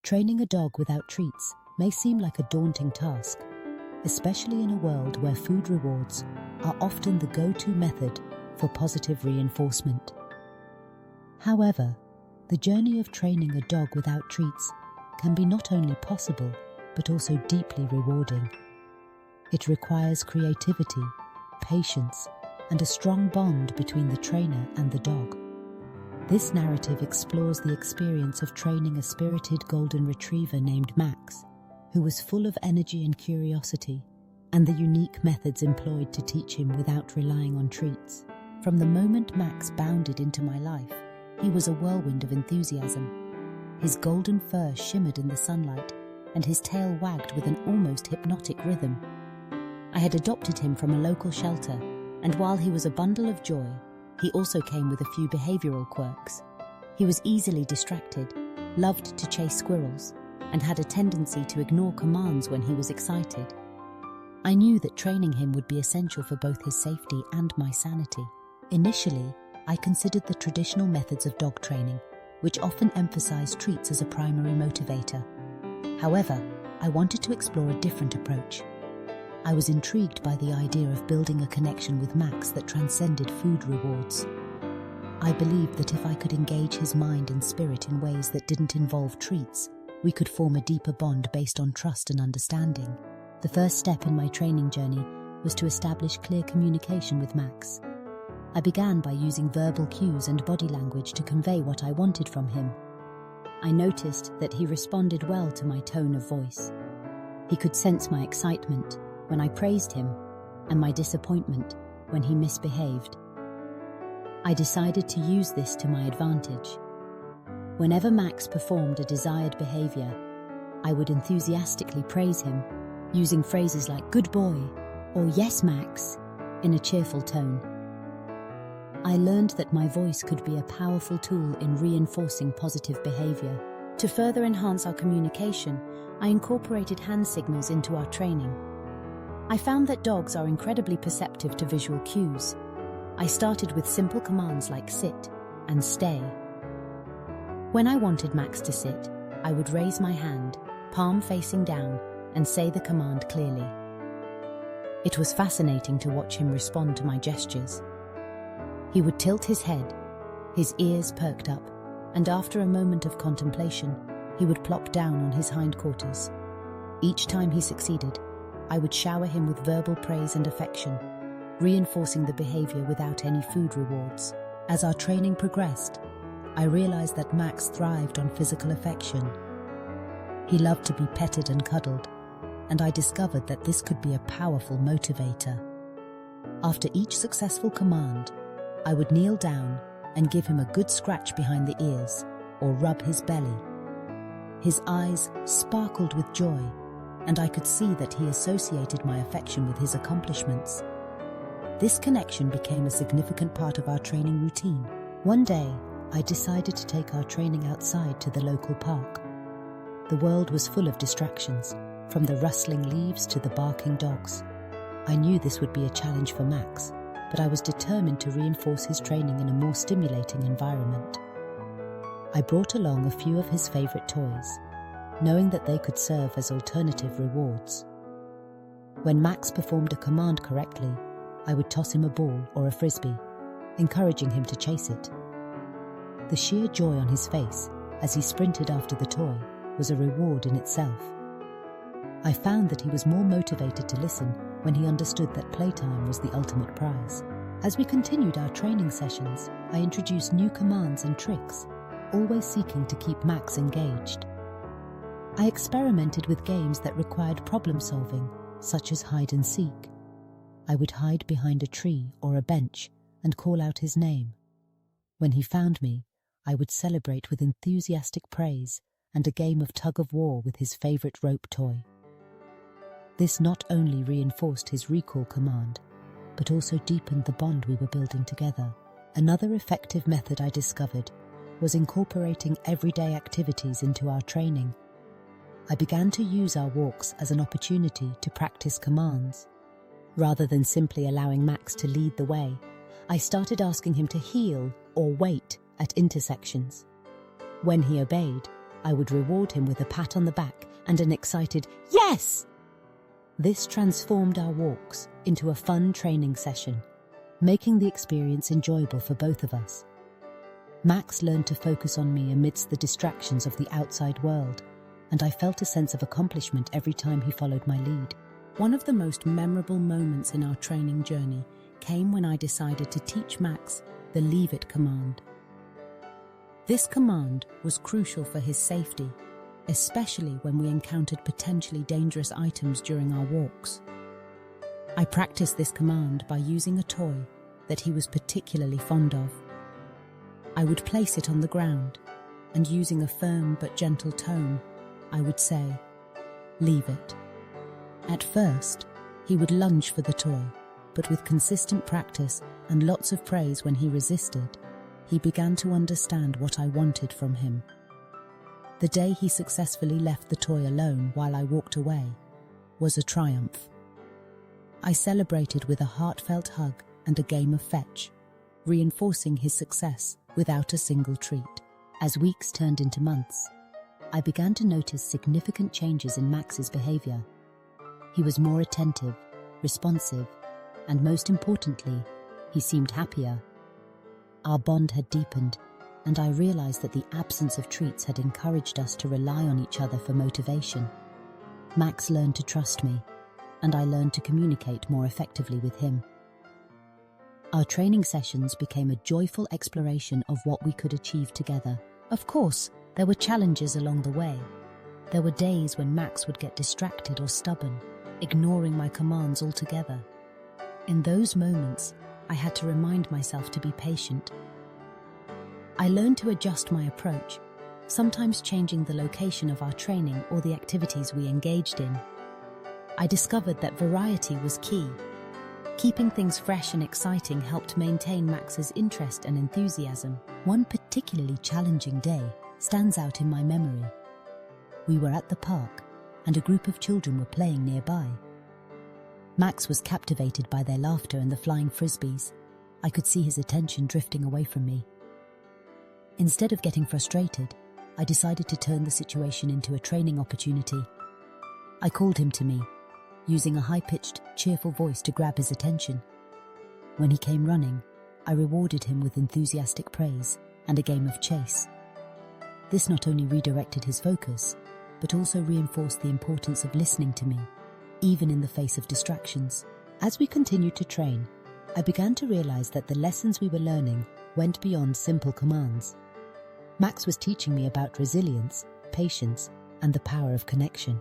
Training a dog without treats may seem like a daunting task, especially in a world where food rewards are often the go-to method for positive reinforcement. However, the journey of training a dog without treats can be not only possible, but also deeply rewarding. It requires creativity, patience, and a strong bond between the trainer and the dog. This narrative explores the experience of training a spirited golden retriever named Max, who was full of energy and curiosity, and the unique methods employed to teach him without relying on treats. From the moment Max bounded into my life, he was a whirlwind of enthusiasm. His golden fur shimmered in the sunlight, and his tail wagged with an almost hypnotic rhythm. I had adopted him from a local shelter, and while he was a bundle of joy, he also came with a few behavioral quirks. He was easily distracted, loved to chase squirrels, and had a tendency to ignore commands when he was excited. I knew that training him would be essential for both his safety and my sanity. Initially, I considered the traditional methods of dog training, which often emphasize treats as a primary motivator. However, I wanted to explore a different approach. I was intrigued by the idea of building a connection with Max that transcended food rewards. I believed that if I could engage his mind and spirit in ways that didn't involve treats, we could form a deeper bond based on trust and understanding. The first step in my training journey was to establish clear communication with Max. I began by using verbal cues and body language to convey what I wanted from him. I noticed that he responded well to my tone of voice. He could sense my excitement when I praised him, and my disappointment when he misbehaved. I decided to use this to my advantage. Whenever Max performed a desired behavior, I would enthusiastically praise him, using phrases like "good boy" or "yes, Max" in a cheerful tone. I learned that my voice could be a powerful tool in reinforcing positive behavior. To further enhance our communication, I incorporated hand signals into our training. I found that dogs are incredibly perceptive to visual cues. I started with simple commands like sit and stay. When I wanted Max to sit, I would raise my hand, palm facing down, and say the command clearly. It was fascinating to watch him respond to my gestures. He would tilt his head, his ears perked up, and after a moment of contemplation, he would plop down on his hindquarters. Each time he succeeded, I would shower him with verbal praise and affection, reinforcing the behavior without any food rewards. As our training progressed, I realized that Max thrived on physical affection. He loved to be petted and cuddled, and I discovered that this could be a powerful motivator. After each successful command, I would kneel down and give him a good scratch behind the ears or rub his belly. His eyes sparkled with joy, and I could see that he associated my affection with his accomplishments. This connection became a significant part of our training routine. One day, I decided to take our training outside to the local park. The world was full of distractions, from the rustling leaves to the barking dogs. I knew this would be a challenge for Max, but I was determined to reinforce his training in a more stimulating environment. I brought along a few of his favorite toys, knowing that they could serve as alternative rewards. When Max performed a command correctly, I would toss him a ball or a frisbee, encouraging him to chase it. The sheer joy on his face as he sprinted after the toy was a reward in itself. I found that he was more motivated to listen when he understood that playtime was the ultimate prize. As we continued our training sessions, I introduced new commands and tricks, always seeking to keep Max engaged. I experimented with games that required problem-solving, such as hide and seek. I would hide behind a tree or a bench and call out his name. When he found me, I would celebrate with enthusiastic praise and a game of tug-of-war with his favorite rope toy. This not only reinforced his recall command, but also deepened the bond we were building together. Another effective method I discovered was incorporating everyday activities into our training. I began to use our walks as an opportunity to practice commands. Rather than simply allowing Max to lead the way, I started asking him to heel or wait at intersections. When he obeyed, I would reward him with a pat on the back and an excited "Yes!" This transformed our walks into a fun training session, making the experience enjoyable for both of us. Max learned to focus on me amidst the distractions of the outside world, and I felt a sense of accomplishment every time he followed my lead. One of the most memorable moments in our training journey came when I decided to teach Max the Leave It command. This command was crucial for his safety, especially when we encountered potentially dangerous items during our walks. I practiced this command by using a toy that he was particularly fond of. I would place it on the ground, and using a firm but gentle tone, I would say, "Leave it." At first, he would lunge for the toy, but with consistent practice and lots of praise when he resisted, he began to understand what I wanted from him. The day he successfully left the toy alone while I walked away was a triumph. I celebrated with a heartfelt hug and a game of fetch, reinforcing his success without a single treat. As weeks turned into months, I began to notice significant changes in Max's behavior. He was more attentive, responsive, and most importantly, he seemed happier. Our bond had deepened, and I realized that the absence of treats had encouraged us to rely on each other for motivation. Max learned to trust me, and I learned to communicate more effectively with him. Our training sessions became a joyful exploration of what we could achieve together. Of course, there were challenges along the way. There were days when Max would get distracted or stubborn, ignoring my commands altogether. In those moments, I had to remind myself to be patient. I learned to adjust my approach, sometimes changing the location of our training or the activities we engaged in. I discovered that variety was key. Keeping things fresh and exciting helped maintain Max's interest and enthusiasm. One particularly challenging day stands out in my memory. We were at the park, and a group of children were playing nearby. Max was captivated by their laughter and the flying frisbees. I could see his attention drifting away from me. Instead of getting frustrated, I decided to turn the situation into a training opportunity. I called him to me, using a high-pitched, cheerful voice to grab his attention. When he came running, I rewarded him with enthusiastic praise and a game of chase. This not only redirected his focus, but also reinforced the importance of listening to me, even in the face of distractions. As we continued to train, I began to realize that the lessons we were learning went beyond simple commands. Max was teaching me about resilience, patience, and the power of connection.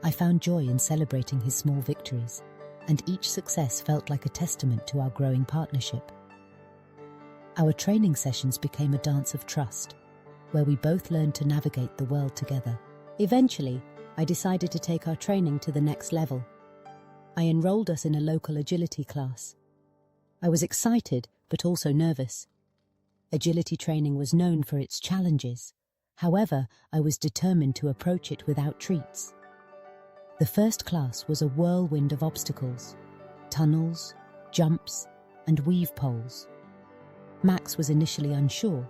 I found joy in celebrating his small victories, and each success felt like a testament to our growing partnership. Our training sessions became a dance of trust, where we both learned to navigate the world together. Eventually, I decided to take our training to the next level. I enrolled us in a local agility class. I was excited, but also nervous. Agility training was known for its challenges. However, I was determined to approach it without treats. The first class was a whirlwind of obstacles, tunnels, jumps, and weave poles. Max was initially unsure,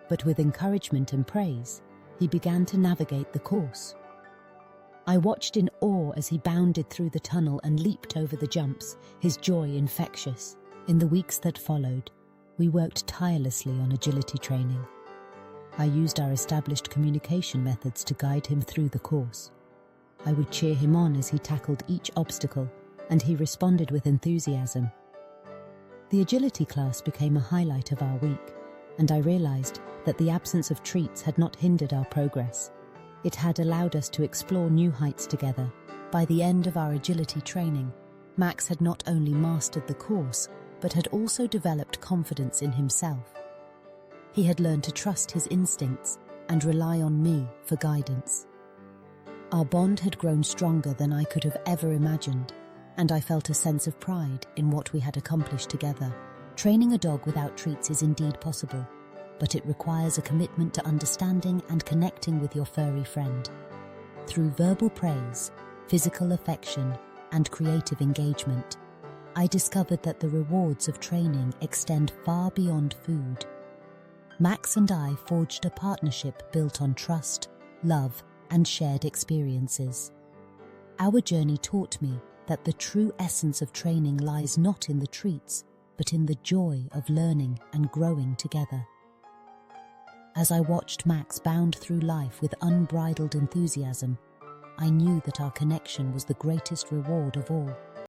but with encouragement and praise, he began to navigate the course. I watched in awe as he bounded through the tunnel and leaped over the jumps, his joy infectious. In the weeks that followed, we worked tirelessly on agility training. I used our established communication methods to guide him through the course. I would cheer him on as he tackled each obstacle, and he responded with enthusiasm. The agility class became a highlight of our week, and I realized that the absence of treats had not hindered our progress. It had allowed us to explore new heights together. By the end of our agility training, Max had not only mastered the course, but had also developed confidence in himself. He had learned to trust his instincts and rely on me for guidance. Our bond had grown stronger than I could have ever imagined, and I felt a sense of pride in what we had accomplished together. Training a dog without treats is indeed possible, but it requires a commitment to understanding and connecting with your furry friend. Through verbal praise, physical affection, and creative engagement, I discovered that the rewards of training extend far beyond food. Max and I forged a partnership built on trust, love, and shared experiences. Our journey taught me that the true essence of training lies not in the treats, but in the joy of learning and growing together. As I watched Max bound through life with unbridled enthusiasm, I knew that our connection was the greatest reward of all.